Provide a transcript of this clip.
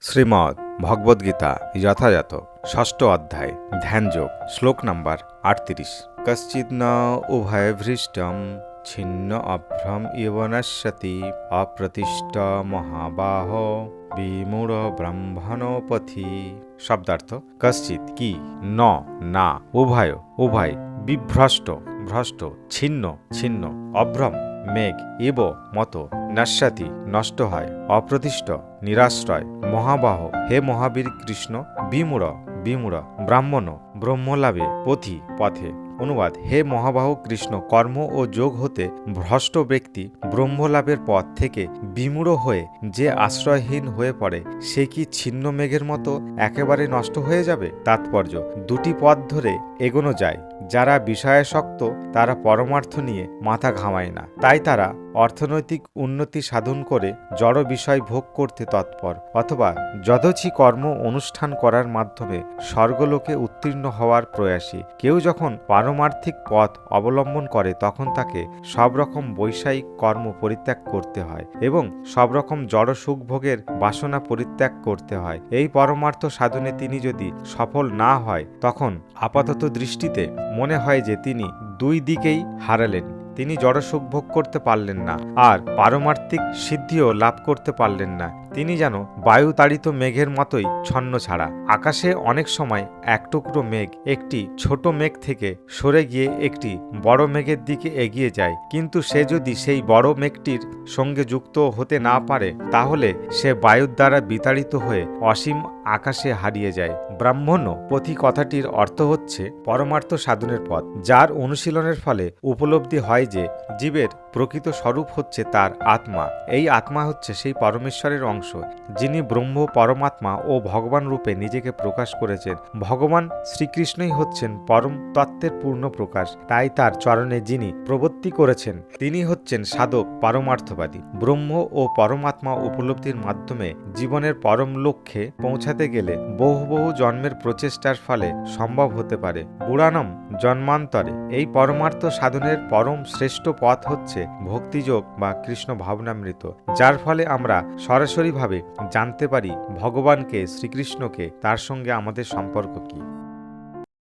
শ্রীমদ্ ভগবদ্গীতা যথাযথ ষষ্ঠ অধ্যায় ধ্যানযোগ শ্লোক নাম্বার 38। কশ্চিৎ ন উভয়ভৃষ্টম ছিন্ন অভ্রম ইব নশ্যতি অপ্রতিষ্ঠ মহাবাহ বিমূঢ় ব্রহ্মণোপথি। শব্দার্থ: কশ্চিৎ কি, ন না, উভয় উভয়, বিভ্রষ্ট ভ্রষ্ট, ছিন্ন ছিন্ন, অভ্রম মেঘ, ইব মত, নশ্যতি নষ্ট হয়, অপ্রতিষ্ঠ নিরাশ্রয়, মহাবাহ হে মহাবীর কৃষ্ণ, বিমূঢ় বিমূঢ়, ব্রাহ্মণ ব্রহ্মলাভে, পথি পথে। অনুবাদ: হে মহাবাহু কৃষ্ণ, কর্ম ও যোগ হতে ভ্রষ্ট ব্যক্তি ব্রহ্মলাভের পথ থেকে বিমূঢ় হয়ে যে আশ্রয়হীন হয়ে পড়ে, সে কি ছিন্ন মেঘের মতো একেবারে নষ্ট হয়ে যাবে? তাৎপর্য: দুটি পথ ধরে এগোনো যায়। যারা বিষয়াসক্ত তারা পরমার্থ নিয়ে মাথা ঘামায় না, তাই তারা অর্থনৈতিক উন্নতি সাধন করে জড় বিষয় ভোগ করতে তৎপর, অথবা যথোচি কর্ম অনুষ্ঠান করার মাধ্যমে স্বর্গলোকে উত্তীর্ণ হওয়ার প্রয়াসী। কেউ যখন পারমার্থিক পথ অবলম্বন করে তখন তাকে সব রকম বৈষয়িক কর্ম পরিত্যাগ করতে হয় এবং সব রকম জড় সুখ ভোগের বাসনা পরিত্যাগ করতে হয়। এই পরমার্থ সাধনে তিনি যদি সফল না হয়, তখন আপাতত দৃষ্টিতে মনে হয় যে তিনি দুই দিকেই হারালেন। তিনি জড়সুখ ভোগ করতে পারলেন না, আর পারমার্থিক সিদ্ধিও লাভ করতে পারলেন না। তিনি যেন বায়ু তাড়িত মেঘের মতোই ছন্ন ছাড়া। আকাশে অনেক সময় এক টুকরো মেঘ একটি ছোট মেঘ থেকে সরে গিয়ে একটি বড় মেঘের দিকে এগিয়ে যায়, কিন্তু সে যদি সেই বড় মেঘটির সঙ্গে যুক্ত হতে না পারে, তাহলে সে বায়ুর দ্বারা বিতাড়িত হয়ে অসীম আকাশে হারিয়ে যায়। ব্রাহ্মণ পথি কথাটির অর্থ হচ্ছে পরমার্থ সাধনের পথ, যার অনুশীলনের ফলে উপলব্ধি হয় যে জীবের প্রকৃত স্বরূপ হচ্ছে তার আত্মা। এই আত্মা হচ্ছে সেই পরমেশ্বরের অংশ, যিনি ব্রহ্ম, পরমাত্মা ও ভগবান রূপে নিজেকে প্রকাশ করেছেন। ভগবান শ্রীকৃষ্ণই হচ্ছেন পরম তত্ত্বের পূর্ণ প্রকাশ। তাই তার চরণে যিনি প্রবৃত্তি করেছেন, তিনি হচ্ছেন সাধক পরমার্থবাদী। ব্রহ্ম ও পরমাত্মা উপলব্ধির মাধ্যমে জীবনের পরম লক্ষ্যে পৌঁছাতে গেলে বহু বহু জন্মের প্রচেষ্টার ফলে সম্ভব হতে পারে। পুরাণম জন্মান্তরে। এই পরমার্থ সাধনের পরম শ্রেষ্ঠ পথ হচ্ছে ভক্তিযোগ বা কৃষ্ণ ভাবনামৃত, যার ফলে আমরা সরাসরিভাবে জানতে পারি ভগবানকে, শ্রীকৃষ্ণকে, তার সঙ্গে আমাদের সম্পর্ক কি।